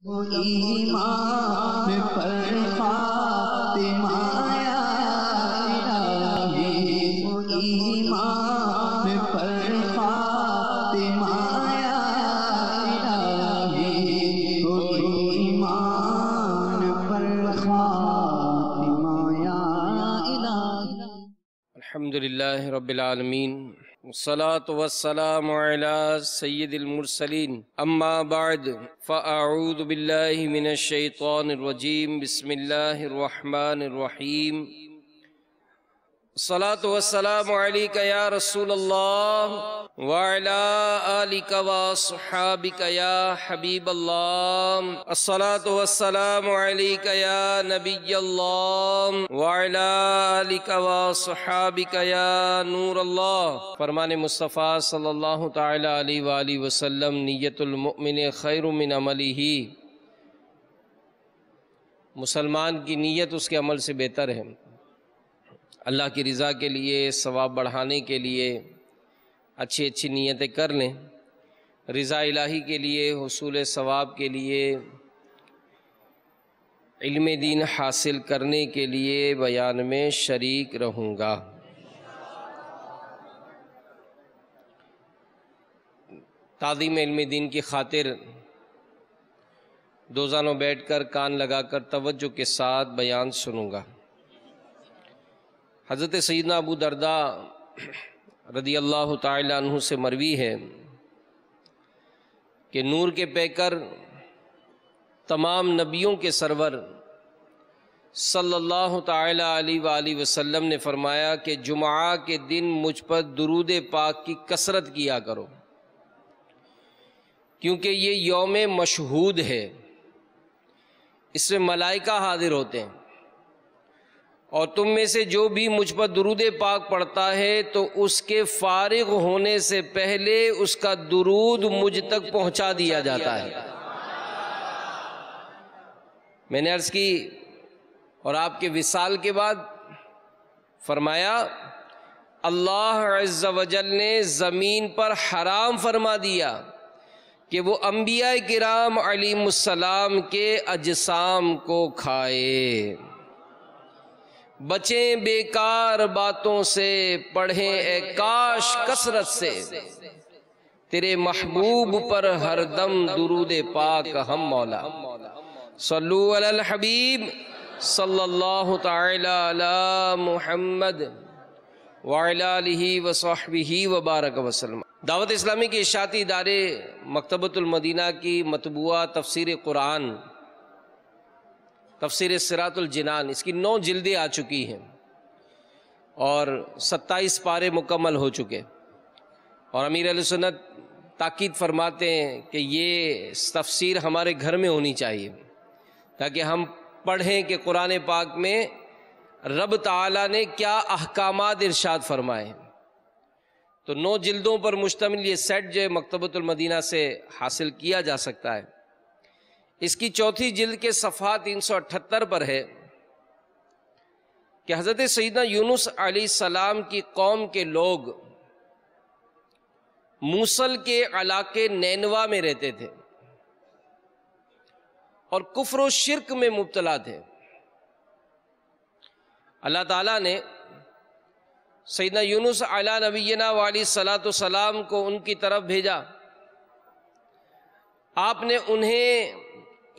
ایمان پر خاتمہ یا الہی، ایمان پر خاتمہ یا الہی، ایمان پر خاتمہ یا الہی۔ الحمدللہ رب العالمین، والصلاة والسلام على سید المرسلین، اما بعد فاعوذ باللہ من الشیطان الرجیم، بسم اللہ الرحمن الرحیم۔ الصلاة والسلام علیک یا رسول اللہ وعلی آلک واصحابک یا حبیب اللہ۔ الصلاة والسلام علیک یا نبی اللہ وعلی آلک واصحابک یا نور اللہ۔ فرمان مصطفیٰ صلی اللہ تعالی علیہ وآلہ وسلم، نیت المؤمن خیر من عملہ۔ مسلمان کی نیت اس کے عمل سے بہتر ہے۔ اللہ کی رضا کے لیے، ثواب بڑھانے کے لیے اچھی اچھی نیتیں کر لیں۔ رضا الہی کے لیے، حصول ثواب کے لیے، علم دین حاصل کرنے کے لیے بیان میں شریک رہوں گا۔ تعظیم علم دین کی خاطر دوزانوں بیٹھ کر کان لگا کر توجہ کے ساتھ بیان سنوں گا۔ حضرت سیدنا ابو درداء رضی اللہ تعالی عنہ سے مروی ہے کہ نور کے پیکر، تمام نبیوں کے سرور صلی اللہ تعالی علیہ وآلہ وسلم نے فرمایا کہ جمعہ کے دن مجھ پر درود پاک کی کثرت کیا کرو، کیونکہ یہ یوم مشہود ہے، اس میں ملائکہ حاضر ہوتے ہیں، اور تم میں سے جو بھی مجھ پر درود پاک پڑھتا ہے تو اس کے فارغ ہونے سے پہلے اس کا درود مجھ تک پہنچا دیا جاتا ہے۔ میں نے عرض کی، اور آپ کے وصال کے بعد فرمایا اللہ عز و جل نے زمین پر حرام فرما دیا کہ وہ انبیاء کرام علیہم السلام کے اجسام کو کھائے۔ بچیں بیکار باتوں سے، پڑھیں اے کاش کثرت سے، تیرے محبوب پر ہر دم درود پاک ہم مولا۔ صلو علی الحبیب صلی اللہ تعالی علی محمد وعلی آلہ وصحبہ وبارک وسلم۔ دعوت اسلامی کے اشاعتی ادارے مکتبۃ المدینہ کی مطبوعہ تفسیر قرآن، تفسیر صراط الجنان، اس کی 9 جلدیں آ چکی ہیں اور 27 پارے مکمل ہو چکے، اور امیر اہل سنت تاکید فرماتے ہیں کہ یہ تفسیر ہمارے گھر میں ہونی چاہیے تاکہ ہم پڑھیں کہ قرآن پاک میں رب تعالیٰ نے کیا احکامات ارشاد فرمائے ہیں۔ تو 9 جلدوں پر مشتمل یہ سیٹ جو مکتبۃ المدینہ سے حاصل کیا جا سکتا ہے۔ اس کی 4تھی جلد کے صفحہ 378 پر ہے کہ حضرت سیدنا یونس علیہ السلام کی قوم کے لوگ موصل کے علاقے نینوا میں رہتے تھے اور کفر و شرک میں مبتلا تھے۔ اللہ تعالیٰ نے سیدنا یونس علیہ نبینا وعلیہ الصلاۃ والسلام کو ان کی طرف بھیجا۔ آپ نے انہیں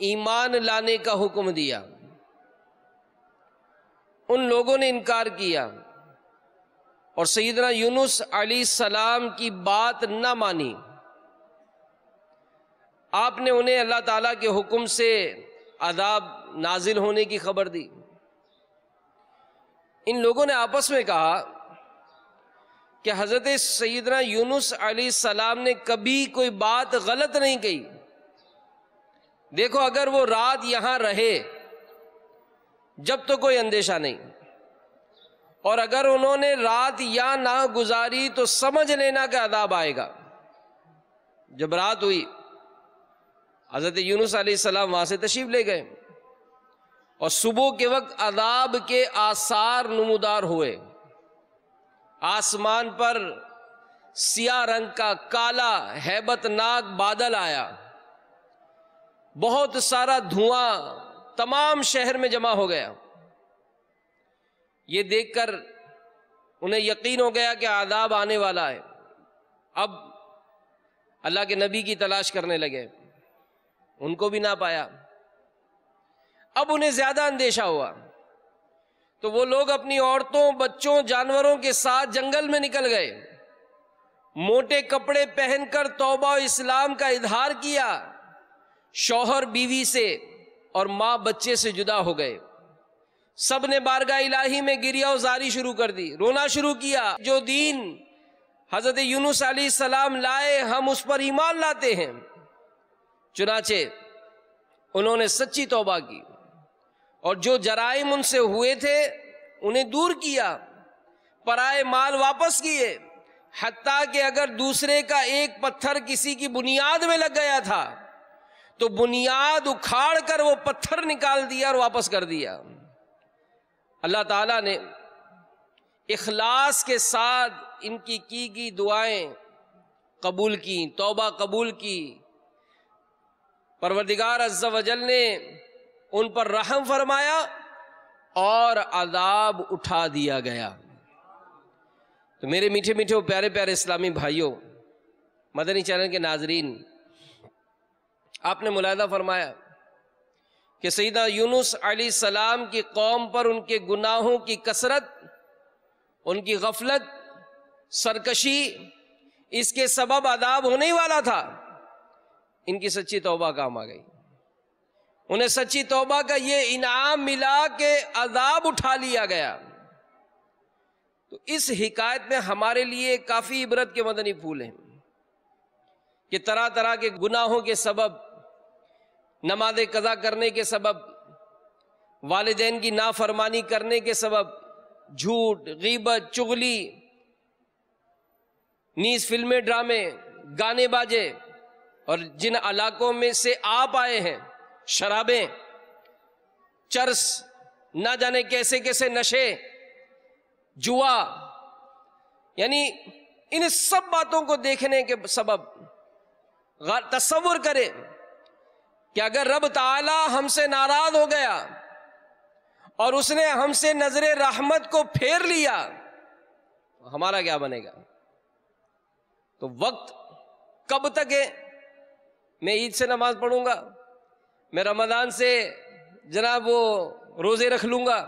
ایمان لانے کا حکم دیا، ان لوگوں نے انکار کیا اور سیدنا یونس علیہ السلام کی بات نہ مانی۔ آپ نے انہیں اللہ تعالیٰ کے حکم سے عذاب نازل ہونے کی خبر دی۔ ان لوگوں نے آپس میں کہا کہ حضرت سیدنا یونس علیہ السلام نے کبھی کوئی بات غلط نہیں کہی، دیکھو اگر وہ رات یہاں رہے جب تو کوئی اندیشہ نہیں، اور اگر انہوں نے رات یہاں نہ گزاری تو سمجھ لینا کہ عذاب آئے گا۔ جب رات ہوئی حضرت یونس علیہ السلام وہاں سے تشریف لے گئے، اور صبح کے وقت عذاب کے آثار نمودار ہوئے۔ آسمان پر سیاہ رنگ کا کالا ہیبت ناک بادل آیا، بہت سارا دھواں تمام شہر میں جمع ہو گیا۔ یہ دیکھ کر انہیں یقین ہو گیا کہ عذاب آنے والا ہے۔ اب اللہ کے نبی کی تلاش کرنے لگے، ان کو بھی نہ پایا۔ اب انہیں زیادہ اندیشہ ہوا تو وہ لوگ اپنی عورتوں، بچوں، جانوروں کے ساتھ جنگل میں نکل گئے، موٹے کپڑے پہن کر توبہ و اسلام کا اظہار کیا، شوہر بیوی سے اور ماں بچے سے جدا ہو گئے۔ سب نے بارگاہ الہی میں گریہ و زاری شروع کر دی، رونا شروع کیا۔ جو دین حضرت یونس علیہ السلام لائے ہم اس پر ایمان لاتے ہیں۔ چنانچہ انہوں نے سچی توبہ کی اور جو جرائم ان سے ہوئے تھے انہیں دور کیا، پرائے مال واپس کیے، حتیٰ کہ اگر دوسرے کا ایک پتھر کسی کی بنیاد میں لگ گیا تھا تو بنیاد اکھاڑ کر وہ پتھر نکال دیا اور واپس کر دیا۔ اللہ تعالیٰ نے اخلاص کے ساتھ ان کی دعائیں قبول کی، توبہ قبول کی۔ پروردگار عز و جل نے ان پر رحم فرمایا اور عذاب اٹھا دیا گیا۔ تو میرے میٹھے میٹھے پیارے پیارے اسلامی بھائیوں، مدنی چینل کے ناظرین، آپ نے ملاحظہ فرمایا کہ سیدنا یونس علیہ السلام کی قوم پر ان کے گناہوں کی کثرت، ان کی غفلت، سرکشی، اس کے سبب عذاب ہونے ہی والا تھا۔ ان کی سچی توبہ کام آ گئی، انہیں سچی توبہ کا یہ انعام ملا کہ عذاب اٹھا لیا گیا۔ تو اس حکایت میں ہمارے لیے کافی عبرت کے مدنی پھول ہیں کہ طرح طرح کے گناہوں کے سبب، نماز قضا کرنے کے سبب، والدین کی نافرمانی کرنے کے سبب، جھوٹ، غیبت، چغلی، نیز فلمیں، ڈرامے، گانے باجے، اور جن علاقوں میں سے آپ آئے ہیں، شرابیں، چرس، نہ جانے کیسے کیسے نشے، جوا، یعنی ان سب باتوں کو دیکھنے کے سبب تصور کریں کہ اگر رب تعالی ہم سے ناراض ہو گیا اور اس نے ہم سے نظر رحمت کو پھیر لیا تو ہمارا کیا بنے گا؟ تو وقت کب تک ہے؟ میں عید سے نماز پڑھوں گا، میں رمضان سے جناب وہ روزے رکھ لوں گا،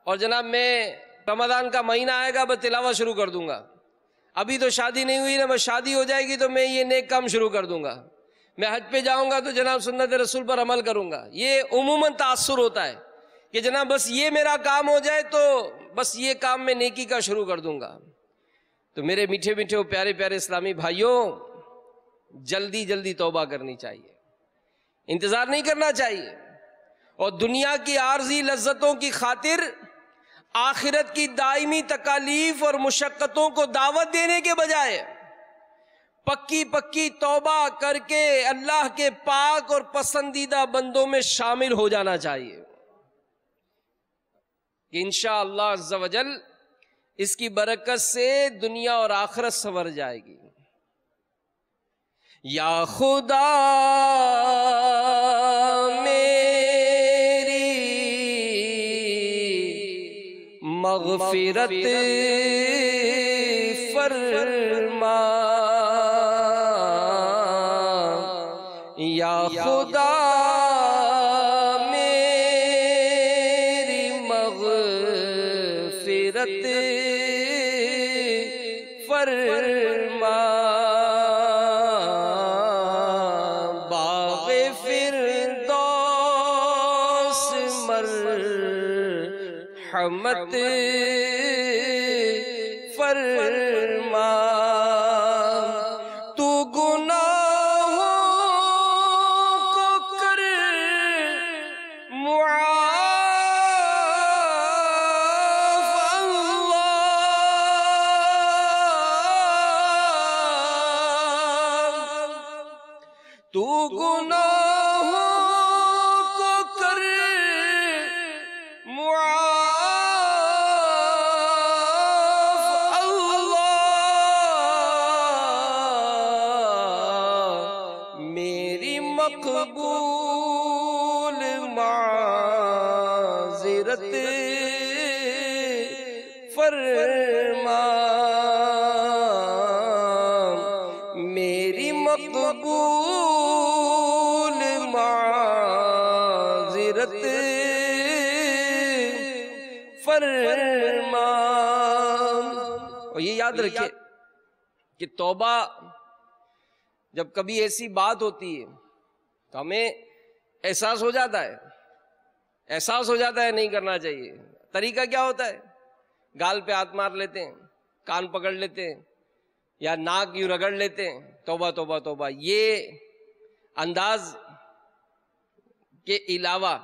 اور جناب میں رمضان کا مہینہ آئے گا بس تلاوت شروع کر دوں گا، ابھی تو شادی نہیں ہوئی نا، بس شادی ہو جائے گی تو میں یہ نیک کام شروع کر دوں گا، میں حج پہ جاؤں گا تو جناب سنت رسول پر عمل کروں گا۔ یہ عموماً تاثر ہوتا ہے کہ جناب بس یہ میرا کام ہو جائے تو بس یہ کام میں نیکی کا شروع کر دوں گا۔ تو میرے میٹھے میٹھے پیارے پیارے اسلامی بھائیوں، جلدی جلدی توبہ کرنی چاہیے، انتظار نہیں کرنا چاہیے، اور دنیا کی عارضی لذتوں کی خاطر آخرت کی دائمی تکالیف اور مشقتوں کو دعوت دینے کے بجائے پکی پکی توبہ کر کے اللہ کے پاک اور پسندیدہ بندوں میں شامل ہو جانا چاہیے کہ انشاءاللہ عز و جل اس کی برکت سے دنیا اور آخرت سنور جائے گی۔ یا خدا میری مغفرت فرما، یا خدا میری مغفرت فرما، باغ فردوس مرحمت فرما، تو گناہوں کو کر معاف اللہ، تو گناہوں کو کر معاف اللہ، میری مقبول مقبول معذرت فرما، میری مقبول معذرت فرما۔ اور یہ یاد رکھیے کہ توبہ جب کبھی ایسی بات ہوتی ہے تو ہمیں احساس ہو جاتا ہے نہیں کرنا چاہیے۔ طریقہ کیا ہوتا ہے؟ گال پہ ہاتھ مار لیتے ہیں، کان پکڑ لیتے ہیں، یا ناک یوں رگڑ لیتے ہیں، توبہ توبہ توبہ۔ یہ انداز کے علاوہ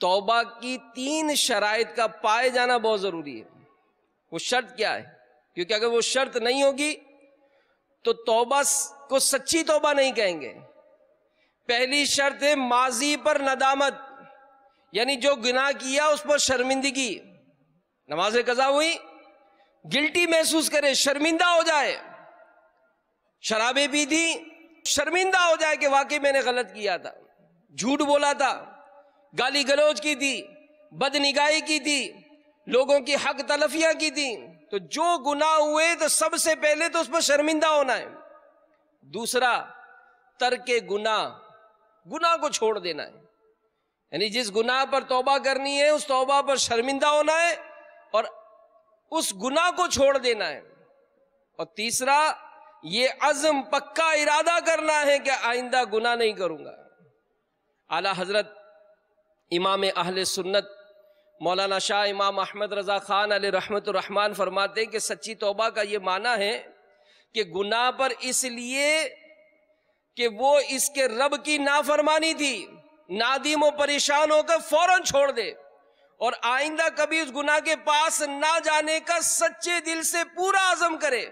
توبہ کی 3 شرائط کا پائے جانا بہت ضروری ہے۔ وہ شرط کیا ہے؟ کیونکہ اگر وہ شرط نہیں ہوگی تو توبہ کو سچی توبہ نہیں کہیں گے۔ پہلی شرط ہے ماضی پر ندامت، یعنی جو گناہ کیا اس پر شرمندگی۔ نماز قضا ہوئی، گلٹی محسوس کرے، شرمندہ ہو جائے۔ شرابیں پی تھی، شرمندہ ہو جائے کہ واقعی میں نے غلط کیا تھا، جھوٹ بولا تھا، گالی گلوچ کی تھی، بدنگاہی کی تھی، لوگوں کی حق تلفیاں کی تھی۔ تو جو گناہ ہوئے تو سب سے پہلے تو اس پر شرمندہ ہونا ہے۔ دوسرا ترک گناہ کو چھوڑ دینا ہے، یعنی جس گناہ پر توبہ کرنی ہے اس توبہ پر شرمندہ ہونا ہے اور اس گناہ کو چھوڑ دینا ہے۔ اور تیسرا یہ عزم، پکا ارادہ کرنا ہے کہ آئندہ گناہ نہیں کروں گا۔ اعلیٰ حضرت امام اہل سنت مولانا شاہ امام احمد رضا خان علیہ رحمت الرحمن فرماتے ہیں کہ سچی توبہ کا یہ معنی ہے کہ گناہ پر اس لیے کہ وہ اس کے رب کی نافرمانی تھی، نادم و پریشان ہو کر فوراً چھوڑ دے اور آئندہ کبھی اس گناہ کے پاس نہ جانے کا سچے دل سے پورا عزم کرے،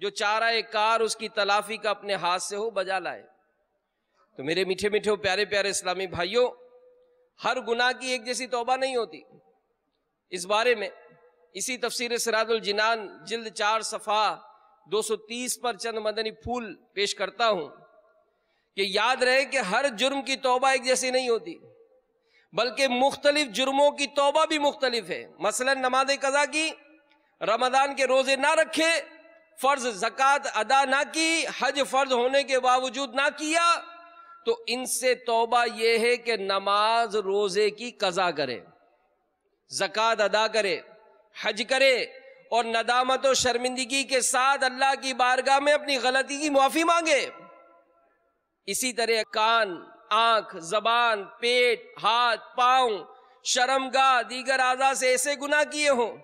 جو چارہ کار اس کی تلافی کا اپنے ہاتھ سے ہو بجا لائے۔ تو میرے میٹھے میٹھے پیارے پیارے اسلامی بھائیوں، ہر گناہ کی ایک جیسی توبہ نہیں ہوتی۔ اس بارے میں اسی تفسیر سراج الجنان جلد 4 صفحہ 230 پر چند مدنی پھول پیش کرتا ہوں کہ یاد رہے کہ ہر جرم کی توبہ ایک جیسی نہیں ہوتی، بلکہ مختلف جرموں کی توبہ بھی مختلف ہے۔ مثلا نماز قضا کی، رمضان کے روزے نہ رکھے، فرض زکوٰۃ ادا نہ کی، حج فرض ہونے کے باوجود نہ کیا، تو ان سے توبہ یہ ہے کہ نماز روزے کی قضا کرے، زکوٰۃ ادا کرے، حج کرے اور ندامت و شرمندگی کے ساتھ اللہ کی بارگاہ میں اپنی غلطی کی معافی مانگے۔ اسی طرح کان، آنکھ، زبان، پیٹ، ہاتھ، پاؤں، شرمگاہ، دیگر اعضاء سے ایسے گناہ کیے ہوں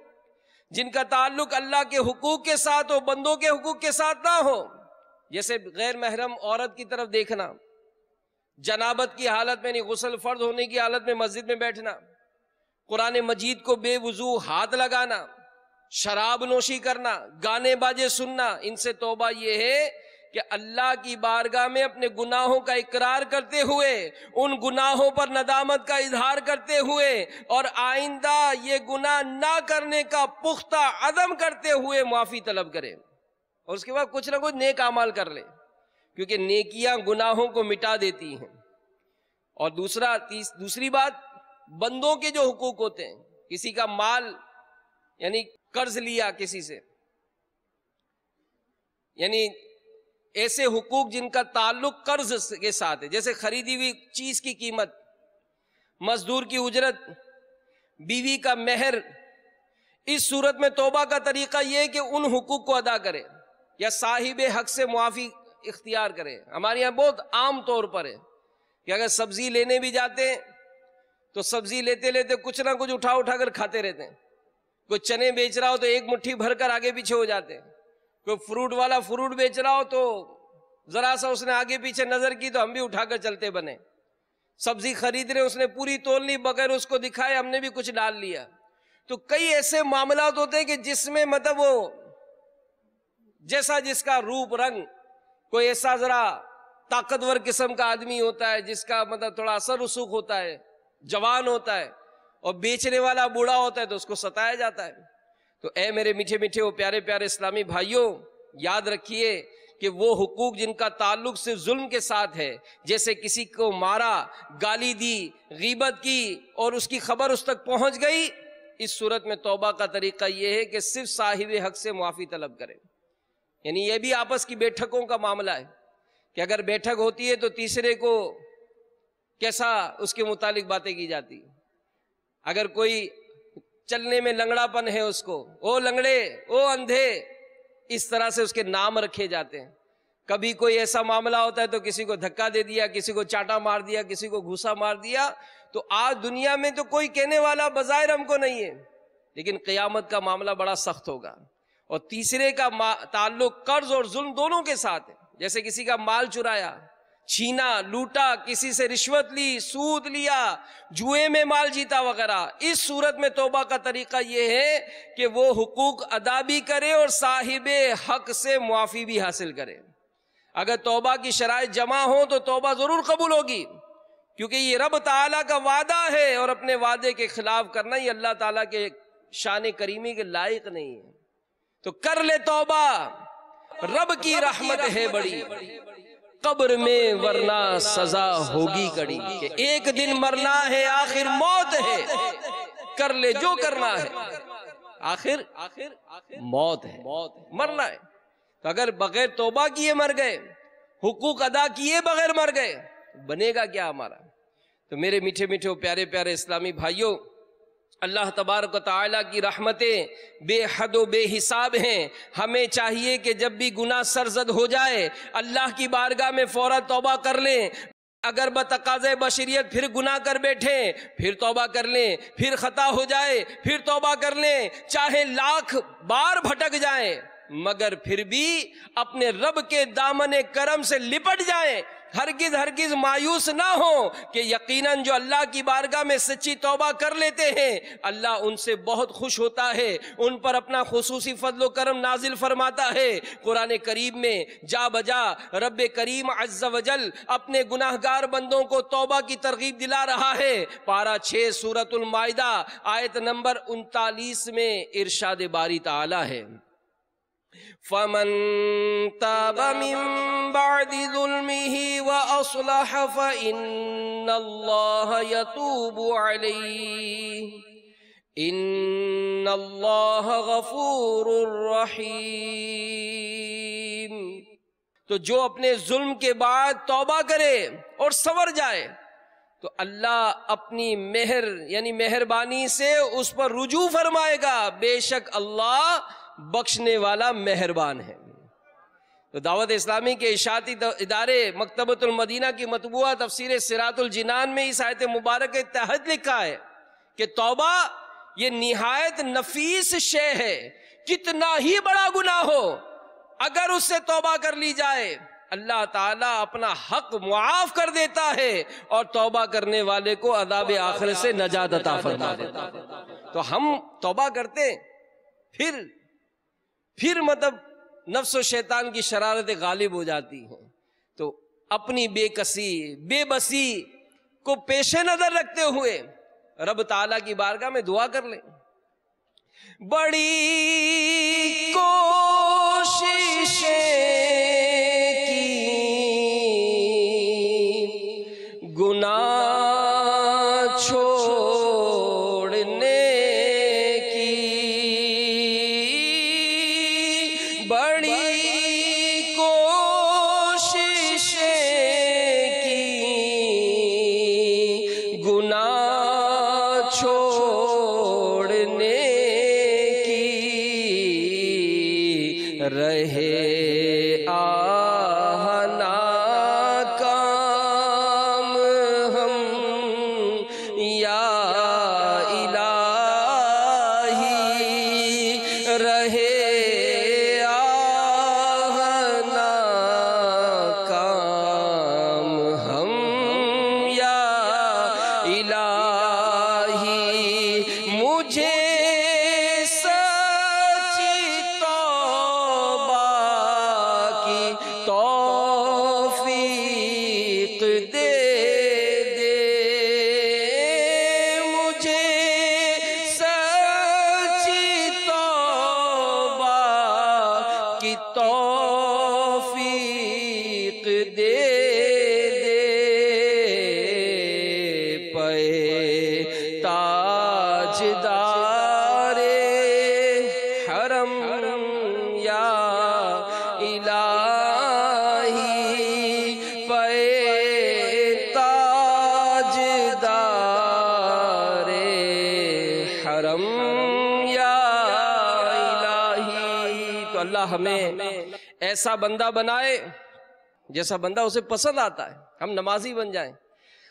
جن کا تعلق اللہ کے حقوق کے ساتھ ہو، بندوں کے حقوق کے ساتھ نہ ہو، جیسے غیر محرم عورت کی طرف دیکھنا، جنابت کی حالت میں نہیں، غسل فرض ہونے کی حالت میں مسجد میں بیٹھنا، قرآن مجید کو بے وضو ہاتھ لگانا، شراب نوشی کرنا، گانے باجے سننا۔ ان سے توبہ یہ ہے کہ اللہ کی بارگاہ میں اپنے گناہوں کا اقرار کرتے ہوئے، ان گناہوں پر ندامت کا اظہار کرتے ہوئے اور آئندہ یہ گناہ نہ کرنے کا پختہ عزم کرتے ہوئے معافی طلب کرے، اور اس کے بعد کچھ نہ کچھ نیک اعمال کر لے، کیونکہ نیکیاں گناہوں کو مٹا دیتی ہیں۔ اور دوسری بات، بندوں کے جو حقوق ہوتے ہیں، کسی کا مال یعنی قرض لیا کسی سے، یعنی ایسے حقوق جن کا تعلق قرض کے ساتھ ہے، جیسے خریدی ہوئی چیز کی قیمت، مزدور کی اجرت، بیوی کا مہر۔ اس صورت میں توبہ کا طریقہ یہ ہے کہ ان حقوق کو ادا کرے یا صاحب حق سے معافی اختیار کرے۔ ہمارے یہاں بہت عام طور پر ہے کہ اگر سبزی لینے بھی جاتے ہیں تو سبزی لیتے لیتے کچھ نہ کچھ اٹھا کر کھاتے رہتے ہیں۔ کوئی چنے بیچ رہا ہو تو ایک مٹھی بھر کر آگے پیچھے ہو جاتے ہیں، کوئی فروٹ والا فروٹ بیچ رہا ہو تو ذرا سا اس نے آگے پیچھے نظر کی تو ہم بھی اٹھا کر چلتے بنے۔ سبزی خرید رہے اس نے پوری تول لی، بغیر اس کو دکھائے ہم نے بھی کچھ ڈال لیا۔ تو کئی ایسے معاملات ہوتے ہیں کہ جس میں مطلب وہ جیسا جس کا روپ رنگ، کوئی ایسا ذرا طاقتور قسم کا آدمی ہوتا ہے جس کا مطلب تھوڑا اثر رسوخ ہوتا ہے، جوان ہوتا ہے، اور بیچنے والا بوڑھا ہوتا ہے تو اس کو ستایا جاتا ہے۔ تو اے میرے میٹھے میٹھے وہ پیارے پیارے اسلامی بھائیوں، یاد رکھیے کہ وہ حقوق جن کا تعلق صرف ظلم کے ساتھ ہے، جیسے کسی کو مارا، گالی دی، غیبت کی اور اس کی خبر اس تک پہنچ گئی، اس صورت میں توبہ کا طریقہ یہ ہے کہ صرف صاحب حق سے معافی طلب کرے. یعنی یہ بھی آپس کی بیٹھکوں کا معاملہ ہے کہ اگر بیٹھک ہوتی ہے تو تیسرے کو کیسا اس کے متعلق باتیں کی جاتی. اگر کوئی چلنے میں لنگڑا پن ہے اس کو، او لنگڑے، او اندھے، اس طرح سے اس کے نام رکھے جاتے ہیں. کبھی کوئی ایسا معاملہ ہوتا ہے تو کسی کو دھکا دے دیا، کسی کو چاٹا مار دیا، کسی کو گھوسا مار دیا. تو آج دنیا میں تو کوئی کہنے والا بظاہر ہم کو نہیں ہے، لیکن قیامت کا معاملہ بڑا سخت ہوگا. اور تیسرے کا تعلق قرض اور ظلم دونوں کے ساتھ ہے. جیسے کسی کا مال چرایا، چھینا، لوٹا، کسی سے رشوت لی، سود لیا، جوئے میں مال جیتا وغیرہ. اس صورت میں توبہ کا طریقہ یہ ہے کہ وہ حقوق ادا بھی کرے اور صاحب حق سے معافی بھی حاصل کرے. اگر توبہ کی شرائط جمع ہوں تو توبہ ضرور قبول ہوگی، کیونکہ یہ رب تعالیٰ کا وعدہ ہے اور اپنے وعدے کے خلاف کرنا یہ اللہ تعالیٰ کے شان کریمی کے لائق نہیں ہے. تو کر لے توبہ، رب کی رحمت ہے بڑی، قبر میں ورنہ سزا ہوگی کڑی. کہ ایک دن مرنا ہے، آخر موت ہے، کر لے جو کرنا ہے، آخر موت ہے، مرنا ہے. تو اگر بغیر توبہ کیے مر گئے، حقوق ادا کیے بغیر مر گئے، بنے گا کیا ہمارا؟ تو میرے میٹھے میٹھے پیارے پیارے اسلامی بھائیوں، اللہ تبارک و تعالیٰ کی رحمتیں بے حد و بے حساب ہیں. ہمیں چاہیے کہ جب بھی گناہ سرزد ہو جائے اللہ کی بارگاہ میں فوراً توبہ کر لیں. اگر بتقاضۂ بشریت پھر گناہ کر بیٹھیں، پھر توبہ کر لیں، پھر خطا ہو جائے پھر توبہ کر لیں، چاہے لاکھ بار بھٹک جائیں مگر پھر بھی اپنے رب کے دامن کرم سے لپٹ جائیں. ہرگز ہرگز مایوس نہ ہوں کہ یقیناً جو اللہ کی بارگاہ میں سچی توبہ کر لیتے ہیں اللہ ان سے بہت خوش ہوتا ہے، ان پر اپنا خصوصی فضل و کرم نازل فرماتا ہے. قرآن کریم میں جا بجا رب کریم عز و جل اپنے گناہگار بندوں کو توبہ کی ترغیب دلا رہا ہے. پارہ 6 سورۃ المائدہ آیت نمبر 39 میں ارشاد باری تعالی ہے، فَمَن تَابَ مِن بَعْدِ ظُلْمِهِ وَأَصْلَحَ فَإِنَّ اللَّهَ يَتُوبُ عَلَيْهِ إِنَّ اللَّهَ غَفُورٌ رَحِيمٌ. تو جو اپنے ظلم کے بعد توبہ کرے اور سنور جائے تو اللہ اپنی مہر یعنی مہربانی سے اس پر رجوع فرمائے گا، بے شک اللہ بخشنے والا مہربان ہے. تو دعوت اسلامی کے اشاعتی ادارے مکتبۃ المدینہ کی مطبوعہ تفسیر صراط الجنان میں اس آیت مبارک کے تحت لکھا ہے کہ توبہ یہ نہایت نفیس شے ہے. کتنا ہی بڑا گناہ ہو اگر اس سے توبہ کر لی جائے اللہ تعالیٰ اپنا حق معاف کر دیتا ہے اور توبہ کرنے والے کو عذاب آخرت سے نجات عطا فرما دیتا ہے. تو ہم توبہ کرتے پھر مطلب نفس و شیطان کی شرارتیں غالب ہو جاتی ہیں. تو اپنی بے کسی بے بسی کو پیش نظر رکھتے ہوئے رب تعالیٰ کی بارگاہ میں دعا کر لیں. بڑی کوششیں کی گناہ چھوڑنے کی، بڑی کوششیں کی گناہ چھوڑنے کی، رہے آہ ناکام ہم یا الہی، رہے آہ ناکام ہم یا الہی، مجھے سچی توبہ کی توفیق دے دے، مجھے سچی توبہ کی توفیق اللہ ہمیں ایسا بندہ بنائے جیسا بندہ اسے پسند آتا ہے. ہم نمازی بن جائیں,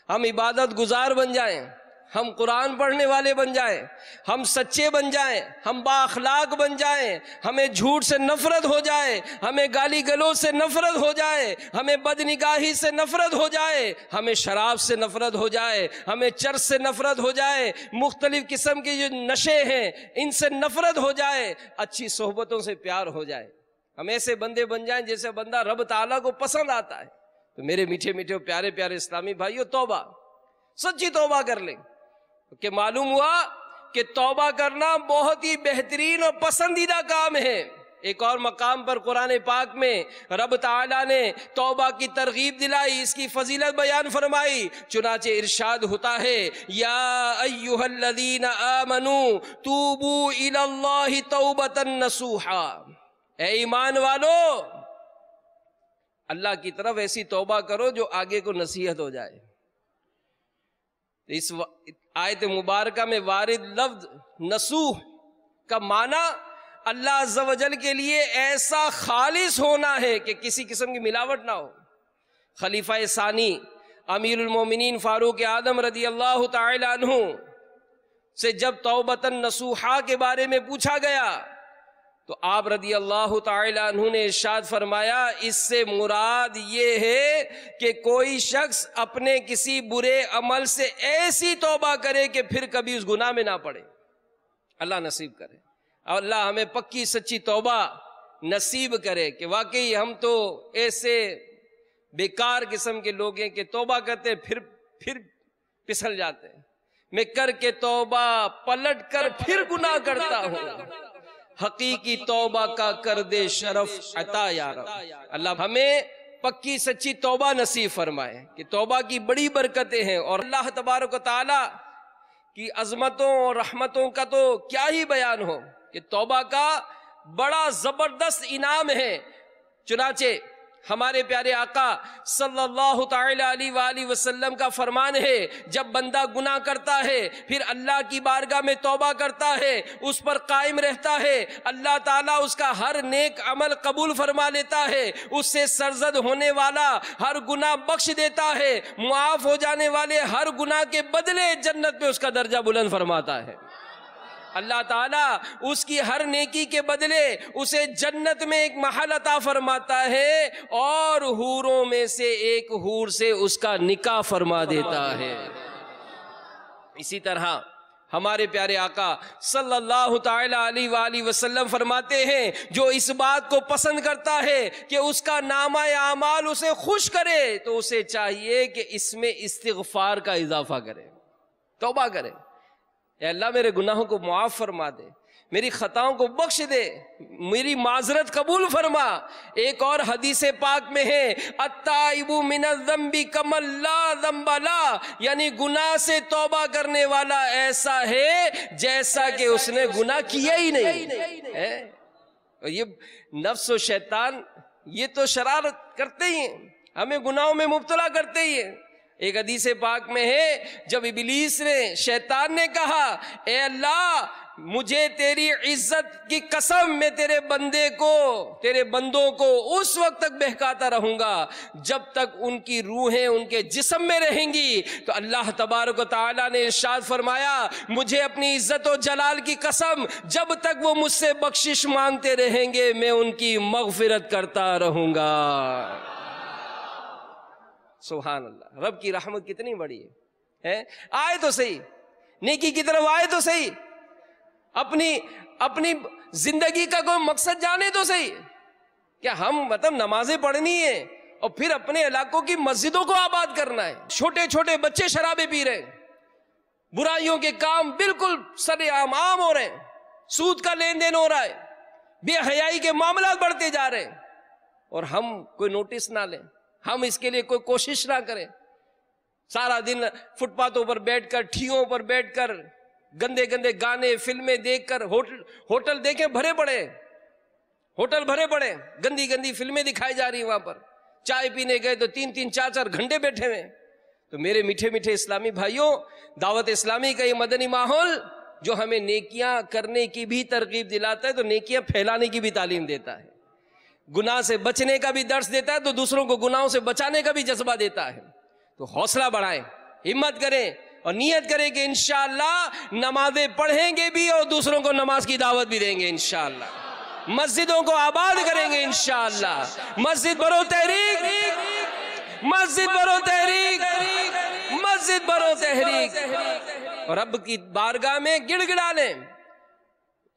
ہم عبادت گزار بن جائیں, ہم قرآن پڑھنے والے بن جائیں, ہم سچے بن جائیں, ہم با اخلاق بن جائیں, ہمیں جھوٹ سے نفرت ہو جائے, ہمیں گالی گلوچ سے نفرت ہو جائے, ہمیں بدنگاہی سے نفرت ہو جائے, ہمیں شراب سے نفرت ہو جائے, ہمیں چرس سے نفرت ہو جائے, مختلف قسم کے جو نشے ہیں ان سے نفرت ہو جائے, اچھی صحبتوں سے پیار ہو جائے. ہم ایسے بندے بن جائیں جیسے بندہ رب تعالیٰ کو پسند آتا ہے. تو میرے میٹھے میٹھے پیارے پیارے اسلامی بھائیو, توبہ, سچی توبہ کر لیں. کہ معلوم ہوا کہ توبہ کرنا بہت ہی بہترین اور پسندیدہ کام ہے. ایک اور مقام پر قرآن پاک میں رب تعالیٰ نے توبہ کی ترغیب دلائی, اس کی فضیلت بیان فرمائی. چنانچہ ارشاد ہوتا ہے, یا ایھا الذین آمنوا توبوا الی اللہ توبۃ نصوحا, اے ایمان والو اللہ کی طرف ایسی توبہ کرو جو آگے کو نصیحت ہو جائے. اس آیت مبارکہ میں وارد لفظ نصوح کا معنی اللہ عز و جل کے لیے ایسا خالص ہونا ہے کہ کسی قسم کی ملاوٹ نہ ہو. خلیفہ ثانی امیر المومنین فاروق اعظم رضی اللہ تعالی عنہ سے جب توبۃ نصوحا کے بارے میں پوچھا گیا تو آپ رضی اللہ تعالی عنہ نے ارشاد فرمایا, اس سے مراد یہ ہے کہ کوئی شخص اپنے کسی برے عمل سے ایسی توبہ کرے کہ پھر کبھی اس گناہ میں نہ پڑے. اللہ نصیب کرے, اور اللہ ہمیں پکی سچی توبہ نصیب کرے کہ واقعی ہم تو ایسے بیکار قسم کے لوگ ہیں کہ توبہ کرتے ہیں پھر پھسل جاتے ہیں. میں کر کے توبہ پلٹ کر پھر گناہ کرتا ہوں, حقیقی توبہ کا کر دے شرف عطا یا رب. اللہ ہمیں پکی سچی توبہ نصیب فرمائے کہ توبہ کی بڑی برکتیں ہیں. اور اللہ تبارک و تعالی کی عظمتوں اور رحمتوں کا تو کیا ہی بیان ہو کہ توبہ کا بڑا زبردست انعام ہے. چنانچہ ہمارے پیارے آقا صلی اللہ تعالی علیہ وآلہ وسلم کا فرمان ہے, جب بندہ گناہ کرتا ہے پھر اللہ کی بارگاہ میں توبہ کرتا ہے, اس پر قائم رہتا ہے, اللہ تعالیٰ اس کا ہر نیک عمل قبول فرما لیتا ہے, اس سے سرزد ہونے والا ہر گناہ بخش دیتا ہے, معاف ہو جانے والے ہر گناہ کے بدلے جنت میں اس کا درجہ بلند فرماتا ہے. اللہ تعالیٰ اس کی ہر نیکی کے بدلے اسے جنت میں ایک محل عطا فرماتا ہے, اور حوروں میں سے ایک حور سے اس کا نکاح فرما دیتا ہے. اسی طرح ہمارے پیارے آقا صلی اللہ تعالی علیہ وآلہ وسلم فرماتے ہیں, جو اس بات کو پسند کرتا ہے کہ اس کا نامہ اعمال اسے خوش کرے تو اسے چاہیے کہ اس میں استغفار کا اضافہ کرے, توبہ کرے. اے اللہ میرے گناہوں کو معاف فرما دے, میری خطاؤں کو بخش دے, میری معذرت قبول فرما. ایک اور حدیث پاک میں ہے, التائب من الذنب کمن لا ذنب لا, یعنی گناہ سے توبہ کرنے والا ایسا ہے جیسا کہ اس نے گناہ کیا ہی نہیں. اور یہ نفس و شیطان یہ تو شرارت کرتے ہی ہیں, ہمیں گناہوں میں مبتلا کرتے ہی ہیں. ایک حدیث پاک میں ہے, جب ابلیس نے شیطان نے کہا, اے اللہ مجھے تیری عزت کی قسم میں تیرے بندوں کو اس وقت تک بہکاتا رہوں گا جب تک ان کی روحیں ان کے جسم میں رہیں گی. تو اللہ تبارک و تعالیٰ نے ارشاد فرمایا, مجھے اپنی عزت و جلال کی قسم, جب تک وہ مجھ سے بخشش مانگتے رہیں گے میں ان کی مغفرت کرتا رہوں گا. سبحان اللہ, رب کی رحمت کتنی بڑی ہے. آئے تو صحیح, نیکی کی طرف آئے تو صحیح, اپنی زندگی کا کوئی مقصد جانے تو صحیح. کیا ہم مطلب نمازیں پڑھنی ہیں اور پھر اپنے علاقوں کی مسجدوں کو آباد کرنا ہے؟ چھوٹے چھوٹے بچے شرابیں پی رہے ہیں, برائیوں کے کام بالکل سر عام ہو رہے ہیں, سود کا لین دین ہو رہا ہے, بے حیائی کے معاملات بڑھتے جا رہے ہیں, اور ہم کوئی نوٹس نہ لیں, ہم اس کے لیے کوئی کوشش نہ کریں. سارا دن فٹ پاتھوں پر بیٹھ کر, ٹھیوں پر بیٹھ کر گندے گندے گانے فلمیں دیکھ کر, ہوٹل دیکھیں بھرے پڑے, ہوٹل بھرے پڑے, گندی گندی فلمیں دکھائی جا رہی ہیں وہاں پر. چائے پینے گئے تو 3-4 گھنٹے بیٹھے ہوئے. تو میرے میٹھے میٹھے اسلامی بھائیوں, دعوت اسلامی کا یہ مدنی ماحول جو ہمیں نیکیاں کرنے کی بھی ترغیب دلاتا ہے تو نیکیاں پھیلانے کی بھی تعلیم دیتا ہے. گناہ سے بچنے کا بھی درس دیتا ہے تو دوسروں کو گناہوں سے بچانے کا بھی جذبہ دیتا ہے. تو حوصلہ بڑھائیں, ہمت کریں اور نیت کریں کہ انشاءاللہ نمازیں پڑھیں گے بھی اور دوسروں کو نماز کی دعوت بھی دیں گے انشاءاللہ. مسجدوں کو آباد کریں گے انشاءاللہ. مسجد برو تحریک, مسجد برو تحریک, مسجد برو تحریک. اور رب کی بارگاہ میں گڑ گڑا لیں,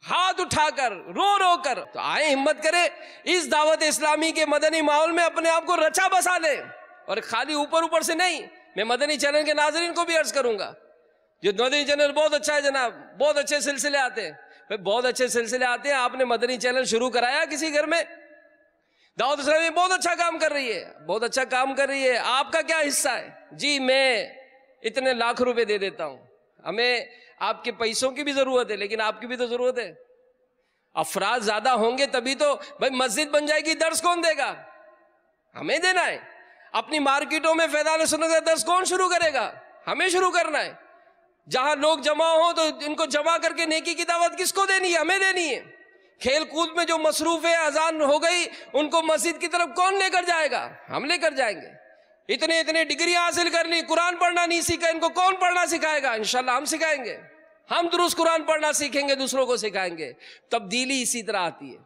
ہاتھ اٹھا کر, رو رو کر. تو آئیں ہمت کریں, اس دعوت اسلامی کے مدنی ماحول میں اپنے آپ کو رچا بسا لیں. اور خالی اوپر سے نہیں, میں مدنی چینل کے ناظرین کو بھی عرض کروں گا, جو مدنی چینل بہت اچھا ہے جناب, بہت اچھے سلسلے آتے ہیں. بہت اچھے سلسلے آتے ہیں, آپ نے مدنی چینل شروع کرایا کسی گھر میں, دعوت اسلامی بہت اچھا کام کر رہی ہے, بہت اچھا کام کر رہی ہے. آپ کا کیا حصہ ہے؟ جی میں اتنے لاکھ روپے دے دیتا ہوں. ہمیں آپ کے پیسوں کی بھی ضرورت ہے, لیکن آپ کی بھی تو ضرورت ہے. افراد زیادہ ہوں گے تبھی تو بھائی مسجد بن جائے گی. درس کون دے گا؟ ہمیں دینا ہے. اپنی مارکیٹوں میں فیضان سنت کا درس کون شروع کرے گا؟ ہمیں شروع کرنا ہے. جہاں لوگ جمع ہوں تو ان کو جمع کر کے نیکی کی دعوت کس کو دینی ہے؟ ہمیں دینی ہے. کھیل کود میں جو مصروف ہے, اذان ہو گئی, ان کو مسجد کی طرف کون لے کر جائے گا؟ ہم لے کر جائیں گے. اتنے ڈگریاں حاصل کر لی, قرآن پڑھنا نہیں سیکھا, ان کو کون پڑھنا سکھائے گا؟ انشاءاللہ ہم سکھائیں گے. ہم درست قرآن پڑھنا سیکھیں گے, دوسروں کو سکھائیں گے. تبدیلی اسی طرح آتی ہے.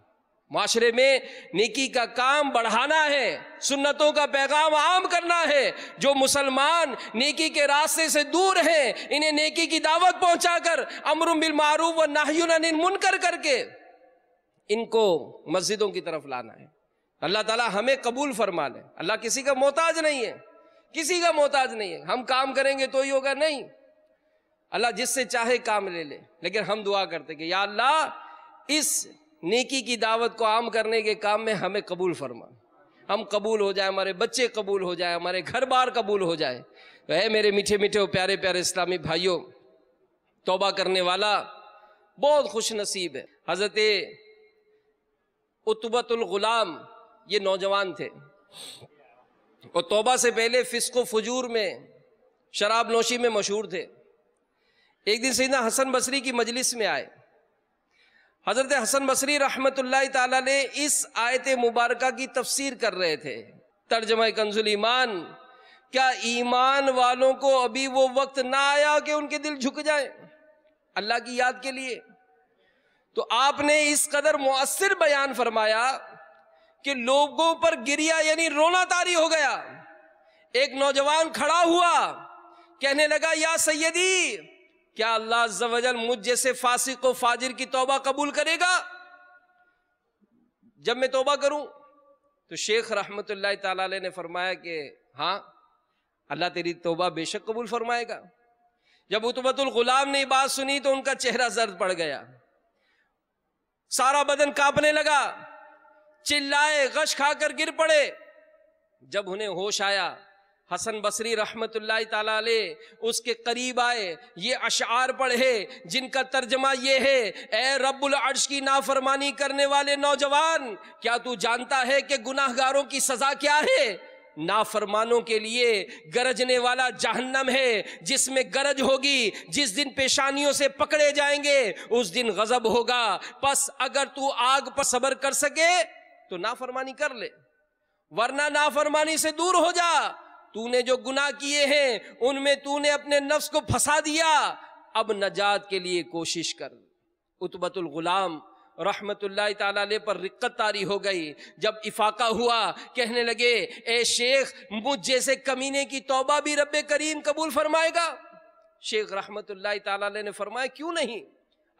معاشرے میں نیکی کا کام بڑھانا ہے, سنتوں کا پیغام عام کرنا ہے. جو مسلمان نیکی کے راستے سے دور ہیں, انہیں نیکی کی دعوت پہنچا کر, امر بالمعروف و نہی عن المنکر کر کے ان کو مسجدوں کی طرف لانا ہے. اللہ تعالیٰ ہمیں قبول فرما لے. اللہ کسی کا محتاج نہیں ہے, کسی کا محتاج نہیں ہے. ہم کام کریں گے تو ہی ہوگا, نہیں. اللہ جس سے چاہے کام لے لے. لیکن ہم دعا کرتے کہ یا اللہ اس نیکی کی دعوت کو عام کرنے کے کام میں ہمیں قبول فرما. ہم قبول ہو جائیں, ہمارے بچے قبول ہو جائیں, ہمارے گھر بار قبول ہو جائے. تو اے میرے میٹھے میٹھے اور پیارے پیارے اسلامی بھائیوں, توبہ کرنے والا بہت خوش نصیب ہے. حضرت عتبۃ الغلام یہ نوجوان تھے, اور توبہ سے پہلے فسق و فجور میں, شراب نوشی میں مشہور تھے. ایک دن سیدنا حسن بصری کی مجلس میں آئے. حضرت حسن بصری رحمت اللہ تعالی علیہ اس آیت مبارکہ کی تفسیر کر رہے تھے, ترجمہ کنز الایمان. کیا ایمان والوں کو ابھی وہ وقت نہ آیا کہ ان کے دل جھک جائیں اللہ کی یاد کے لیے؟ تو آپ نے اس قدر مؤثر بیان فرمایا کہ لوگوں پر گریا یعنی رونا طاری ہو گیا. ایک نوجوان کھڑا ہوا, کہنے لگا یا سیدی, کیا اللہ عز و جل مجھ جیسے فاسق و فاجر کی توبہ قبول کرے گا جب میں توبہ کروں؟ تو شیخ رحمت اللہ تعالی علیہ نے فرمایا کہ ہاں, اللہ تیری توبہ بے شک قبول فرمائے گا. جب عتبۃ الغلام نے یہ بات سنی تو ان کا چہرہ زرد پڑ گیا, سارا بدن کانپنے لگا, چلائے, غش کھا کر گر پڑے. جب انہیں ہوش آیا, حسن بصری رحمت اللہ تعالی علیہ اس کے قریب آئے, یہ اشعار پڑھے جن کا ترجمہ یہ ہے, اے رب العرش کی نافرمانی کرنے والے نوجوان, کیا تو جانتا ہے کہ گناہگاروں کی سزا کیا ہے؟ نافرمانوں کے لیے گرجنے والا جہنم ہے, جس میں گرج ہوگی. جس دن پیشانیوں سے پکڑے جائیں گے اس دن غضب ہوگا. پس اگر تو آگ پر صبر کر سکے تو نافرمانی کر لے, ورنہ نافرمانی سے دور ہو جا. تو نے جو گناہ کیے ہیں ان میں تو نے اپنے نفس کو پھنسا دیا, اب نجات کے لیے کوشش کر. عتبۃ الغلام رحمت اللہ تعالیٰ علیہ پر رقت طاری ہو گئی. جب افاقہ ہوا, کہنے لگے اے شیخ, مجھ جیسے کمینے کی توبہ بھی رب کریم قبول فرمائے گا؟ شیخ رحمت اللہ تعالیٰ علیہ نے فرمایا کیوں نہیں,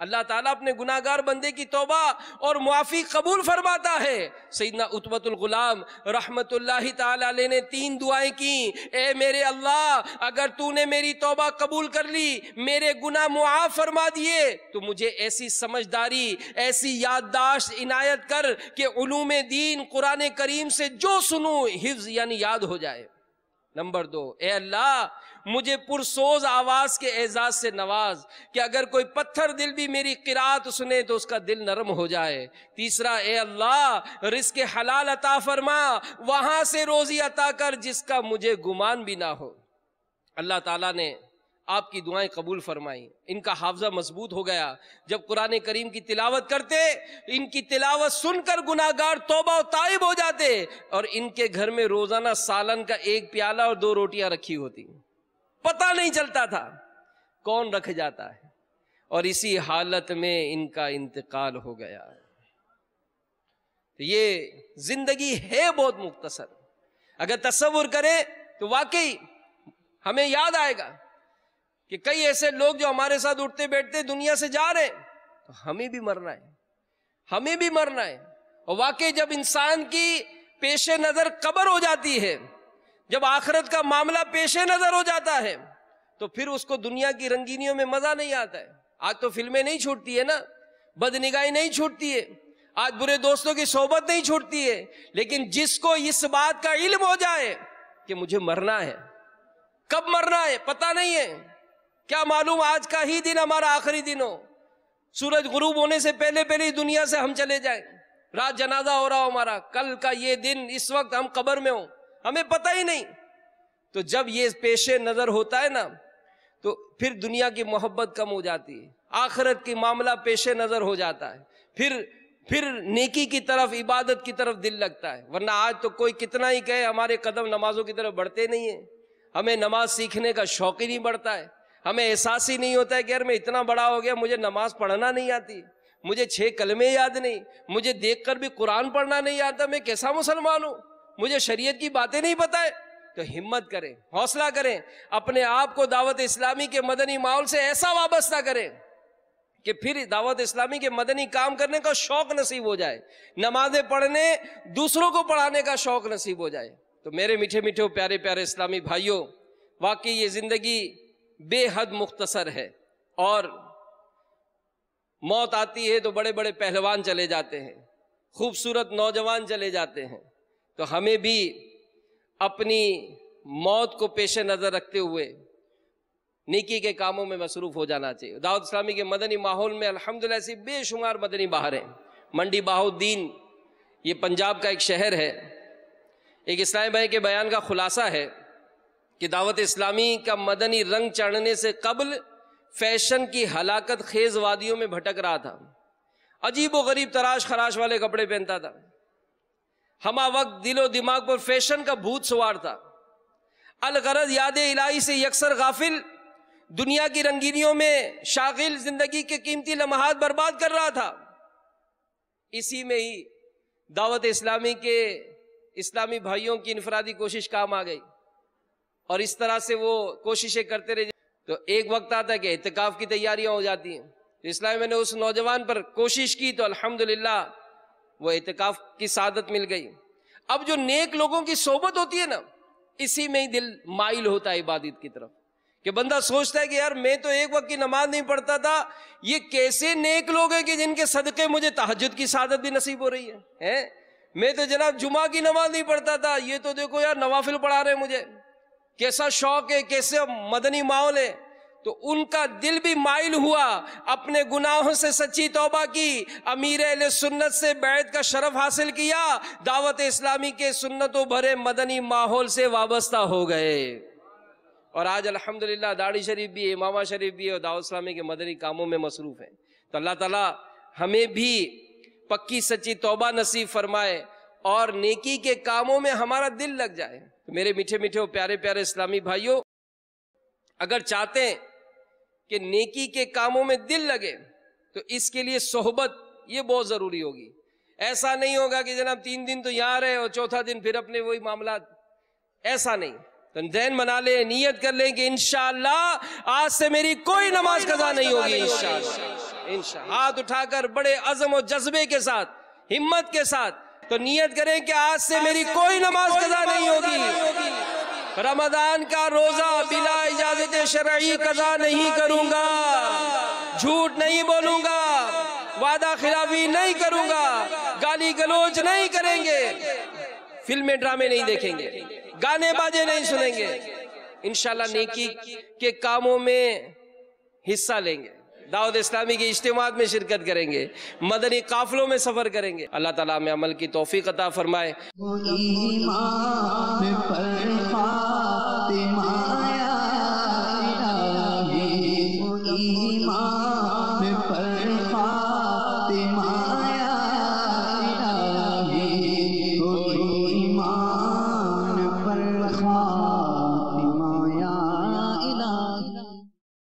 اللہ تعالیٰ اپنے گناہگار بندے کی توبہ اور معافی قبول فرماتا ہے. سیدنا عتبۃ الغلام رحمت اللہ تعالی علیہ نے 3 دعائیں کی. اے میرے اللہ, اگر تو نے میری توبہ قبول کر لی, میرے گناہ معاف فرما دیے, تو مجھے ایسی سمجھداری, ایسی یادداشت عنایت کر کہ علوم دین قرآن کریم سے جو سنوں حفظ یعنی یاد ہو جائے. نمبر 2, اے اللہ مجھے پرسوز آواز کے اعزاز سے نواز کہ اگر کوئی پتھر دل بھی میری قرات سنے تو اس کا دل نرم ہو جائے. تیسرا, اے اللہ رزق حلال عطا فرما, وہاں سے روزی عطا کر جس کا مجھے گمان بھی نہ ہو. اللہ تعالیٰ نے آپ کی دعائیں قبول فرمائیں، ان کا حافظہ مضبوط ہو گیا۔ جب قرآن کریم کی تلاوت کرتے، ان کی تلاوت سن کر گناہگار توبہ و تائب ہو جاتے، اور ان کے گھر میں روزانہ سالن کا 1 پیالہ اور 2 روٹیاں رکھی ہوتی، پتہ نہیں چلتا تھا کون رکھ جاتا ہے، اور اسی حالت میں ان کا انتقال ہو گیا۔ یہ زندگی ہے بہت مختصر، اگر تصور کریں تو واقعی ہمیں یاد آئے گا کہ کئی ایسے لوگ جو ہمارے ساتھ اٹھتے بیٹھتے دنیا سے جا رہے ہیں، تو ہمیں بھی مرنا ہے، ہمیں بھی مرنا ہے۔ اور واقعی جب انسان کی پیش نظر قبر ہو جاتی ہے، جب آخرت کا معاملہ پیش نظر ہو جاتا ہے، تو پھر اس کو دنیا کی رنگینیوں میں مزہ نہیں آتا ہے۔ آج تو فلمیں نہیں چھوٹتی ہے نا، بدنگاہی نہیں چھوٹتی ہے، آج برے دوستوں کی صحبت نہیں چھوٹتی ہے، لیکن جس کو اس بات کا علم ہو جائے کہ مجھے مرنا ہے، کب مرنا ہے پتہ نہیں ہے، کیا معلوم آج کا ہی دن ہمارا آخری دن ہو، سورج غروب ہونے سے پہلے ہی دنیا سے ہم چلے جائیں، رات جنازہ ہو رہا ہو ہمارا، کل کا یہ دن اس وقت ہم قبر میں ہوں، ہمیں پتہ ہی نہیں۔ تو جب یہ پیش نظر ہوتا ہے نا، تو پھر دنیا کی محبت کم ہو جاتی ہے، آخرت کی معاملہ پیش نظر ہو جاتا ہے، پھر نیکی کی طرف، عبادت کی طرف دل لگتا ہے۔ ورنہ آج تو کوئی کتنا ہی کہے ہمارے قدم نمازوں کی طرف بڑھتے نہیں ہیں، ہمیں نماز سیکھنے کا شوق ہی نہیں بڑھتا ہے، ہمیں احساس ہی نہیں ہوتا ہے کہ یار میں اتنا بڑا ہو گیا، مجھے نماز پڑھنا نہیں آتی، مجھے 6 کلمے یاد نہیں، مجھے دیکھ کر بھی قرآن پڑھنا نہیں آتا، میں کیسا مسلمان ہوں، مجھے شریعت کی باتیں نہیں پتہ ہے۔ تو ہمت کریں، حوصلہ کریں، اپنے آپ کو دعوت اسلامی کے مدنی ماحول سے ایسا وابستہ کریں کہ پھر دعوت اسلامی کے مدنی کام کرنے کا شوق نصیب ہو جائے، نمازیں پڑھنے، دوسروں کو پڑھانے کا شوق نصیب ہو جائے۔ تو میرے میٹھے میٹھے پیارے پیارے اسلامی بھائیوں، واقعی یہ زندگی بے حد مختصر ہے، اور موت آتی ہے تو بڑے بڑے پہلوان چلے جاتے ہیں، خوبصورت نوجوان چلے جاتے ہیں، تو ہمیں بھی اپنی موت کو پیش نظر رکھتے ہوئے نیکی کے کاموں میں مصروف ہو جانا چاہیے۔ دعوت اسلامی کے مدنی ماحول میں الحمدللہ ایسی بے شمار مدنی بہار ہیں۔ منڈی بہاؤالدین یہ پنجاب کا ایک شہر ہے۔ ایک اسلامی بھائی کے بیان کا خلاصہ ہے کہ دعوت اسلامی کا مدنی رنگ چڑھنے سے قبل فیشن کی ہلاکت خیز وادیوں میں بھٹک رہا تھا، عجیب و غریب تراش خراش والے کپڑے پہنتا تھا، ہمہ وقت دل و دماغ پر فیشن کا بھوت سوار تھا، الغرض یاد الہی سے یکسر غافل، دنیا کی رنگینیوں میں شاغل، زندگی کے قیمتی لمحات برباد کر رہا تھا۔ اسی میں ہی دعوت اسلامی کے اسلامی بھائیوں کی انفرادی کوشش کام آ گئی، اور اس طرح سے وہ کوششیں کرتے رہے، تو ایک وقت آتا ہے کہ اعتکاف کی تیاریاں ہو جاتی ہیں۔ تو اسلامی میں نے اس نوجوان پر کوشش کی تو الحمدللہ وہ اعتکاف کی سعادت مل گئی۔ اب جو نیک لوگوں کی صحبت ہوتی ہے نا، اسی میں ہی دل مائل ہوتا ہے عبادت کی طرف، کہ بندہ سوچتا ہے کہ یار میں تو ایک وقت کی نماز نہیں پڑھتا تھا، یہ کیسے نیک لوگ ہیں کہ جن کے صدقے مجھے تہجد کی سعادت بھی نصیب ہو رہی ہے۔ میں تو جناب جمعہ کی نماز نہیں پڑھتا تھا، یہ تو دیکھو یار نوافل پڑھا رہے ہیں مجھے، کیسا شوق ہے، کیسے مدنی ماحول ہے۔ تو ان کا دل بھی مائل ہوا، اپنے گناہوں سے سچی توبہ کی، امیر اہل سنت سے بیعت کا شرف حاصل کیا، دعوت اسلامی کے سنتوں بھرے مدنی ماحول سے وابستہ ہو گئے، اور آج الحمدللہ داڑھی شریف بھی ہے، امامہ شریف بھی ہے، اور دعوت اسلامی کے مدنی کاموں میں مصروف ہیں۔ تو اللہ تعالیٰ ہمیں بھی پکی سچی توبہ نصیب فرمائے، اور نیکی کے کاموں میں ہمارا دل لگ جائے۔ تو میرے میٹھے میٹھے پیارے پیارے اسلامی بھائیوں، اگر چاہتے ہیں کہ نیکی کے کاموں میں دل لگے تو اس کے لیے صحبت یہ بہت ضروری ہوگی۔ ایسا نہیں ہوگا کہ جناب 3 دن تو یہاں رہے اور چوتھا دن پھر اپنے وہی معاملات، ایسا نہیں۔ تو ذہن بنا لیں، نیت کر لیں کہ انشاءاللہ آج سے میری کوئی نماز قضا نہیں ہوگی، انشاءاللہ۔ ہاتھ اٹھا کر بڑے عزم و جذبے کے ساتھ، ہمت کے ساتھ تو نیت کریں کہ آج سے میری کوئی نماز قضا نہیں ہوگی، رمضان کا روزہ بلا اجازت شرعی قضا نہیں کروں گا، جھوٹ نہیں بولوں گا، وعدہ خلافی نہیں کروں گا، گالی گلوچ نہیں کریں گے، فلمیں ڈرامے نہیں دیکھیں گے، گانے باجے نہیں سنیں گے، انشاءاللہ نیکی کے کاموں میں حصہ لیں گے، دعوت اسلامی کے اجتماعات میں شرکت کریں گے، مدنی قافلوں میں سفر کریں گے۔ اللہ تعالیٰ ہمیں عمل کی توفیق عطا فرمائے۔ ایمان پر خاتمہ یا الہی کوئی